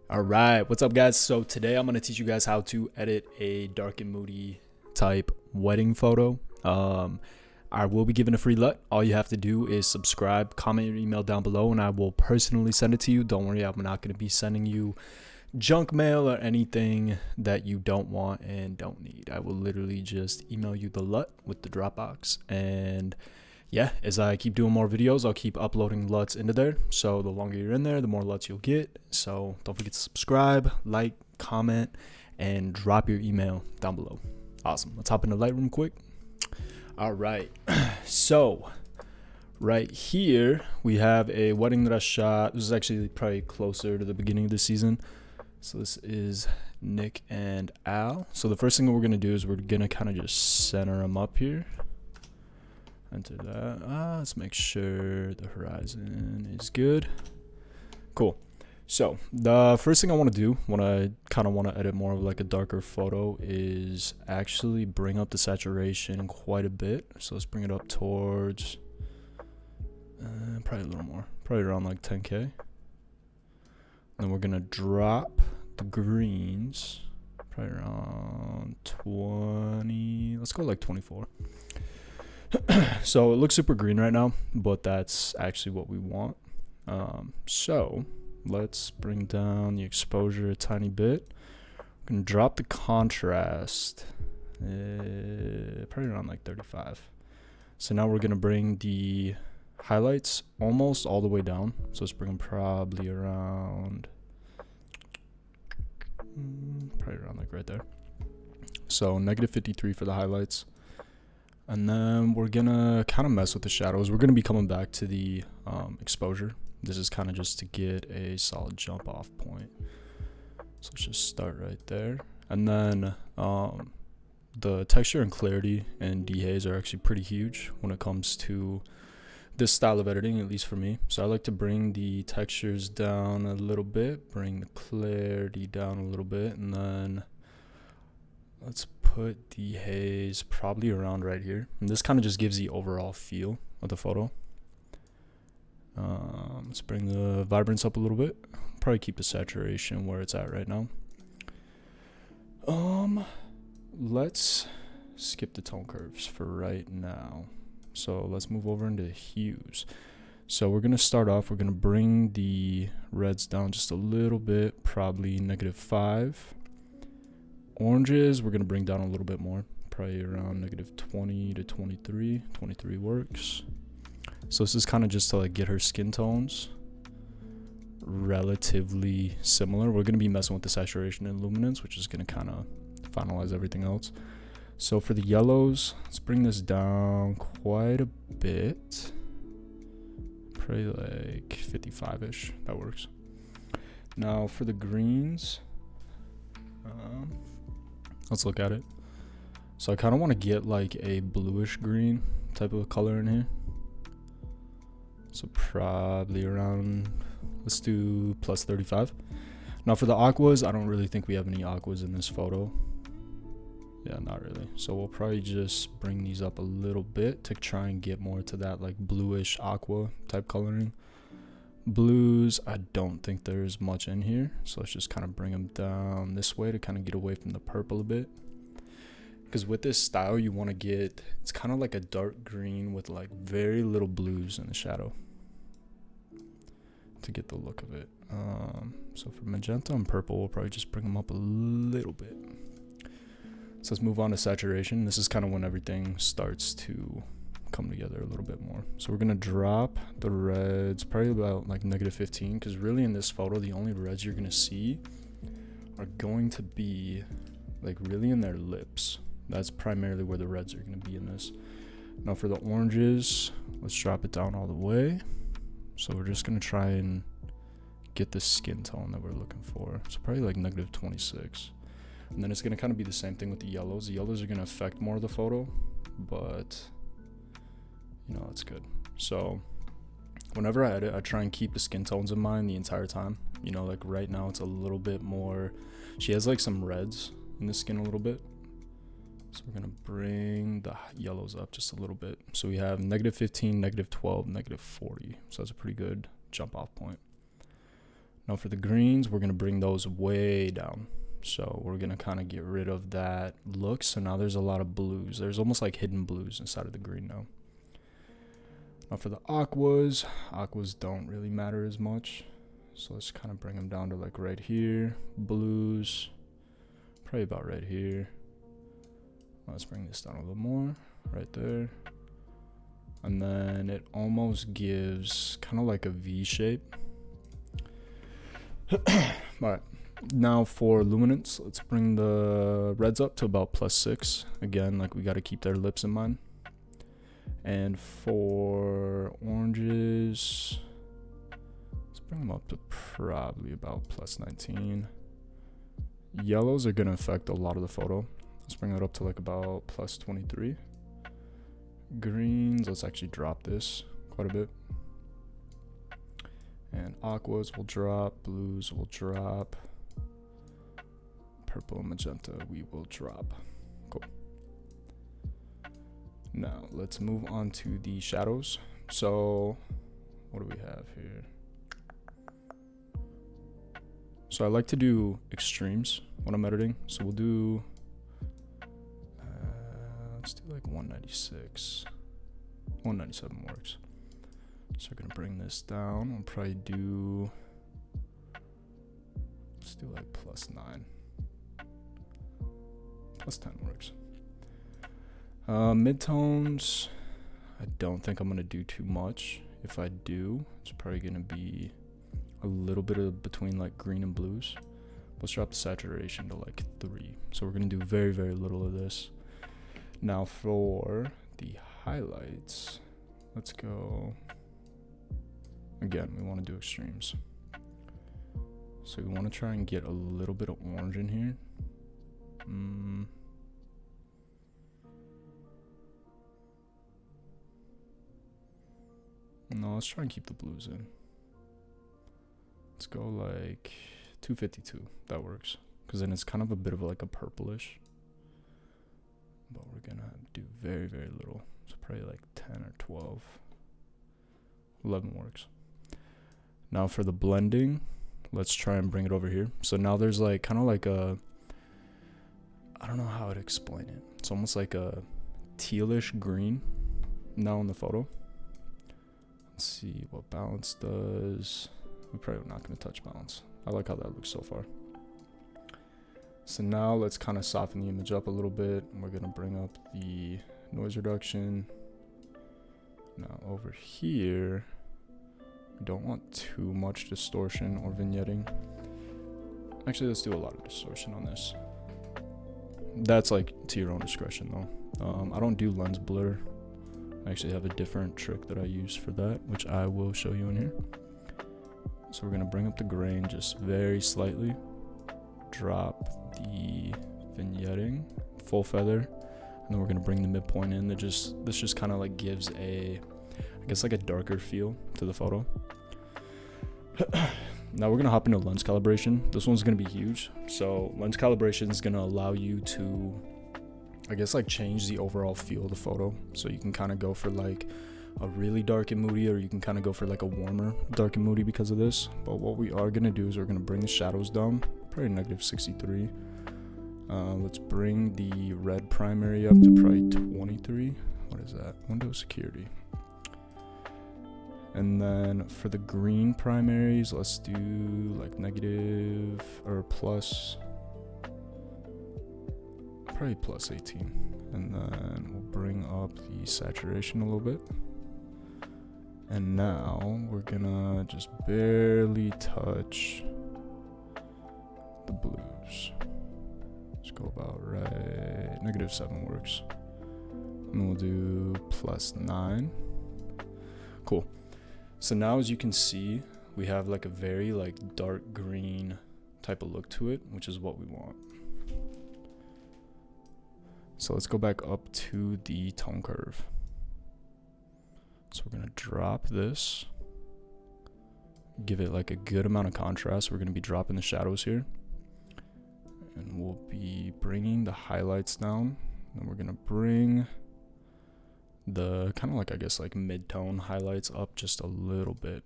All right, what's up, guys? So today I'm gonna teach you guys how to edit a dark and moody type wedding photo. I will be giving a free LUT. All you have to do is subscribe, comment your email down below, and I will personally send it to you. Don't worry, I'm not gonna be sending you junk mail or anything that you don't want and don't need. I will literally just email you the LUT with the Dropbox, and yeah, as I keep doing more videos, I'll keep uploading LUTs into there. So the longer you're in there, the more LUTs you'll get. So don't forget to subscribe, like, comment, and drop your email down below. Awesome. Let's hop into Lightroom quick. All right. So right here, we have a wedding that I shot. This is actually probably closer to the beginning of the season. So this is Nick and Al. So the first thing we're going to do is we're going to kind of just center them up here. Enter that. Let's make sure the horizon is good. Cool. So the first thing I want to do when I kind of want to edit more of like a darker photo is actually bring up the saturation quite a bit. So let's bring it up towards probably a little more, probably around like 10K. Then we're gonna drop the greens probably around 20. Let's go like 24. So it looks super green right now, but that's actually what we want. So let's bring down the exposure a tiny bit. We're gonna drop the contrast probably around like 35. So now we're gonna bring the highlights almost all the way down. So let's bring them probably around like right there. So -53 for the highlights. And then we're gonna kind of mess with the shadows. We're gonna be coming back to the exposure. This is kind of just to get a solid jump off point. So let's just start right there. And then the texture and clarity and dehaze are actually pretty huge when it comes to this style of editing, at least for me. So I like to bring the textures down a little bit, bring the clarity down a little bit, and then let's put the haze probably around right here. And this kind of just gives the overall feel of the photo. Let's bring the vibrance up a little bit. Probably keep the saturation where it's at right now. Let's skip the tone curves for right now. So let's move over into hues. So we're gonna start off, we're gonna bring the reds down just a little bit, probably -5. Oranges, we're going to bring down a little bit more, probably around -20 to 23. 23 works. So this is kind of just to like get her skin tones relatively similar. We're going to be messing with the saturation and luminance, which is going to kind of finalize everything else. So for the yellows, let's bring this down quite a bit. Probably like 55-ish. That works. Now for the greens, let's look at it. So I kind of want to get like a bluish green type of color in here. So probably around, let's do +35. Now for the aquas, I don't really think we have any aquas in this photo. Yeah, not really. So we'll probably just bring these up a little bit to try and get more to that like bluish aqua type coloring. Blues, I don't think there's much in here, so let's just kind of bring them down this way to kind of get away from the purple a bit. Because with this style, you want to get, it's kind of like a dark green with like very little blues in the shadow to get the look of it. So for magenta and purple, we'll probably just bring them up a little bit. So let's move on to saturation. This is kind of when everything starts to come together a little bit more. So we're gonna drop the reds probably about like -15, because really in this photo the only reds you're gonna see are going to be like really in their lips. That's primarily where the reds are gonna be in this. Now for the oranges, let's drop it down all the way. So we're just gonna try and get the skin tone that we're looking for. So probably like -26. And then it's gonna kind of be the same thing with the yellows. The yellows are gonna affect more of the photo, but you know, that's good. So whenever I edit, I try and keep the skin tones in mind the entire time. You know, like right now it's a little bit more, she has like some reds in the skin a little bit. So we're gonna bring the yellows up just a little bit. So we have -15, -12, -40. So that's a pretty good jump off point. Now for the greens, we're going to bring those way down. So we're going to kind of get rid of that look. So now there's a lot of blues. There's almost like hidden blues inside of the green now. Now for the aquas don't really matter as much. So let's kind of bring them down to like right here. Blues, probably about right here. Let's bring this down a little more, right there. And then it almost gives kind of like a V shape. Alright, now for luminance, let's bring the reds up to about +6. Again, like we got to keep their lips in mind. And for oranges, let's bring them up to probably about +19. Yellows are going to affect a lot of the photo. Let's bring it up to like about +23. Greens, let's actually drop this quite a bit. And aquas will drop, blues will drop, purple and magenta we will drop. Cool. Now let's move on to the shadows. So what do we have here? So I like to do extremes when I'm editing. So we'll do, let's do like 196. 197 works. So we're gonna bring this down. We'll probably do, let's do like +9. +10 works. Midtones, I don't think I'm gonna do too much. If I do, it's probably gonna be a little bit of between like green and blues. Let's drop the saturation to like 3. So we're gonna do very, very little of this. Now for the highlights, let's go. Again, we want to do extremes. So we want to try and get a little bit of orange in here. No, let's try and keep the blues in. Let's go like 252. That works. Because then it's kind of a bit of like a purplish. But we're going to do very, very little. So probably like 10 or 12. 11 works. Now for the blending, let's try and bring it over here. So now there's like kind of like a, I don't know how to explain it. It's almost like a tealish green now in the photo. Let's see what balance does. We're probably not going to touch balance. I like how that looks so far. So now let's kind of soften the image up a little bit. We're going to bring up the noise reduction. Now over here, we don't want too much distortion or vignetting. Actually, let's do a lot of distortion on this. That's like to your own discretion though. I don't do lens blur. I actually have a different trick that I use for that, which I will show you in here. So we're gonna bring up the grain just very slightly. Drop the vignetting, full feather, and then we're gonna bring the midpoint in. This just kind of like gives a, I guess like a darker feel to the photo. Now we're gonna hop into lens calibration. This one's gonna be huge. So lens calibration is gonna allow you to, I guess, like change the overall feel of the photo. So you can kind of go for like a really dark and moody, or you can kind of go for like a warmer dark and moody because of this. But what we are gonna do is we're gonna bring the shadows down, probably -63. Let's bring the red primary up to probably 23. What is that? Window security. And then for the green primaries, let's do like negative or plus, probably +18. And then we'll bring up the saturation a little bit. And now we're gonna just barely touch the blues. Let's go about right, -7 works. And we'll do +9. Cool. So now as you can see, we have like a very like dark green type of look to it, which is what we want. So let's go back up to the tone curve. So we're gonna drop this, give it like a good amount of contrast. We're gonna be dropping the shadows here, and we'll be bringing the highlights down. And we're gonna bring the kind of like, I guess like mid-tone highlights up just a little bit.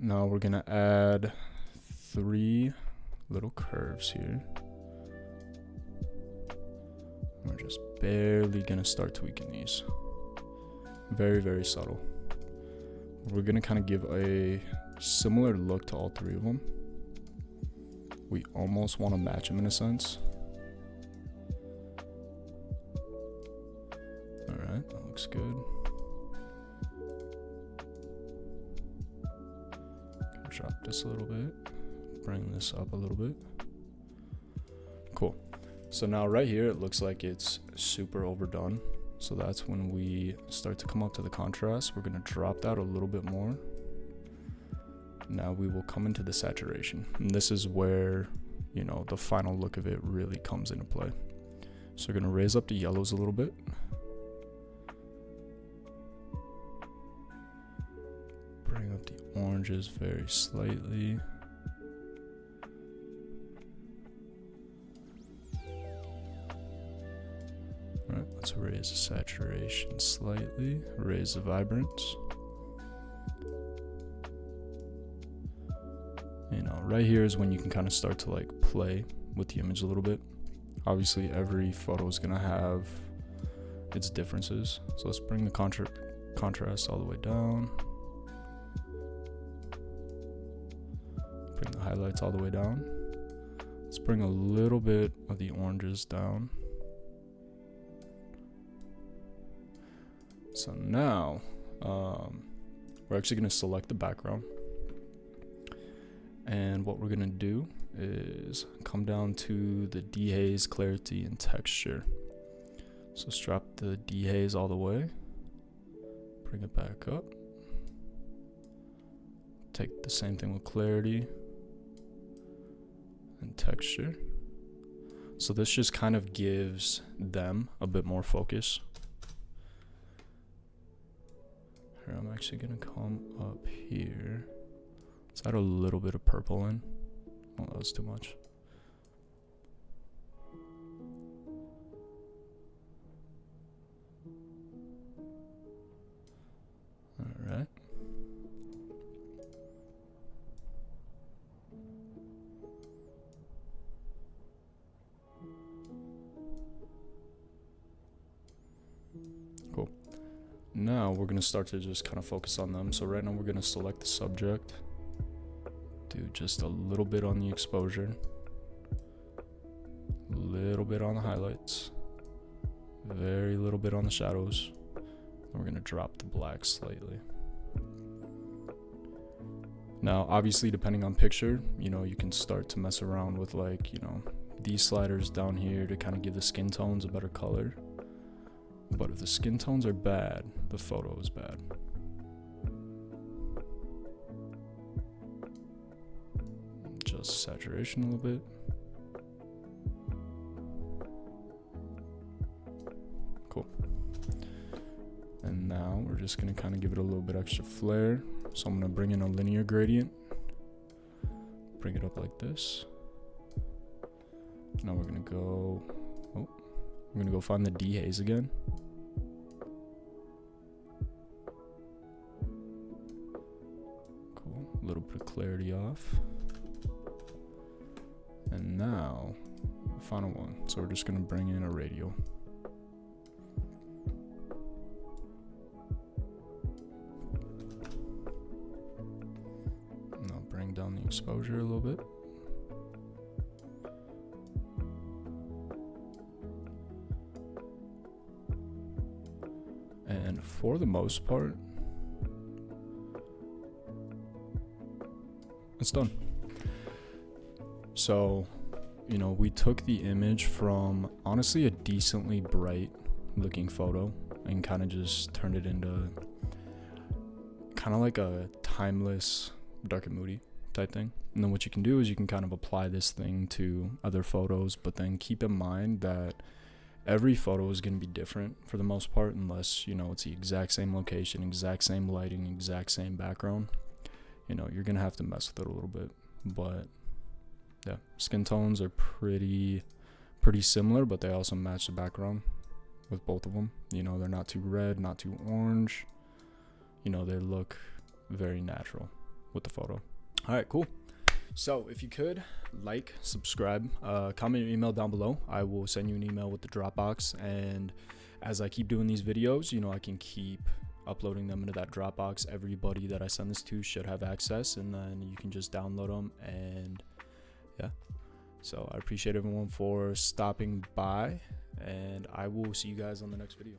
Now we're gonna add 3 little curves here. We're just barely gonna start tweaking these. Very, very subtle. We're gonna kind of give a similar look to all 3 of them. We almost want to match them in a sense. Alright, that looks good. Drop this a little bit. Bring this up a little bit. Cool. So now right here, it looks like it's super overdone. So that's when we start to come up to the contrast. We're gonna drop that a little bit more. Now we will come into the saturation. And this is where, you know, the final look of it really comes into play. So we're gonna raise up the yellows a little bit. Bring up the oranges very slightly. Alright, let's raise the saturation slightly, raise the vibrance. You know, right here is when you can kind of start to like play with the image a little bit. Obviously, every photo is gonna have its differences. So let's bring the contrast all the way down. Bring the highlights all the way down. Let's bring a little bit of the oranges down. So now, we're actually going to select the background. And what we're going to do is come down to the dehaze, clarity, and texture. So let's drop the dehaze all the way. Bring it back up. Take the same thing with clarity and texture. So this just kind of gives them a bit more focus. Here, I'm actually gonna come up here. Let's add a little bit of purple in. Oh, that was too much. All right. Cool. Now we're gonna start to just kind of focus on them. So right now we're gonna select the subject. Do just a little bit on the exposure. A little bit on the highlights. Very little bit on the shadows. And we're gonna drop the black slightly. Now, obviously, depending on picture, you know, you can start to mess around with like, you know, these sliders down here to kind of give the skin tones a better color. But if the skin tones are bad, the photo is bad. Just saturation a little bit. Cool. And now we're just gonna kind of give it a little bit extra flair. So I'm gonna bring in a linear gradient. Bring it up like this. Now we're gonna go, I'm gonna go find the dehaze again. Cool, a little bit of clarity off. And now, the final one. So we're just gonna bring in a radial. And I'll bring down the exposure a little bit. And for the most part, it's done. So, you know, we took the image from honestly a decently bright looking photo and kind of just turned it into kind of like a timeless dark and moody type thing. And then what you can do is you can kind of apply this thing to other photos, but then keep in mind that every photo is going to be different for the most part, unless, you know, it's the exact same location, exact same lighting, exact same background. You know, you're going to have to mess with it a little bit. But yeah, skin tones are pretty similar, but they also match the background with both of them. You know, they're not too red, not too orange. You know, they look very natural. with the photo. All right, cool. So if you could like, subscribe, comment your email down below. I will send you an email with the Dropbox, and as I keep doing these videos, you know, I can keep uploading them into that Dropbox. Everybody that I send this to should have access, and then you can just download them. And yeah, so I appreciate everyone for stopping by, and I will see you guys on the next video.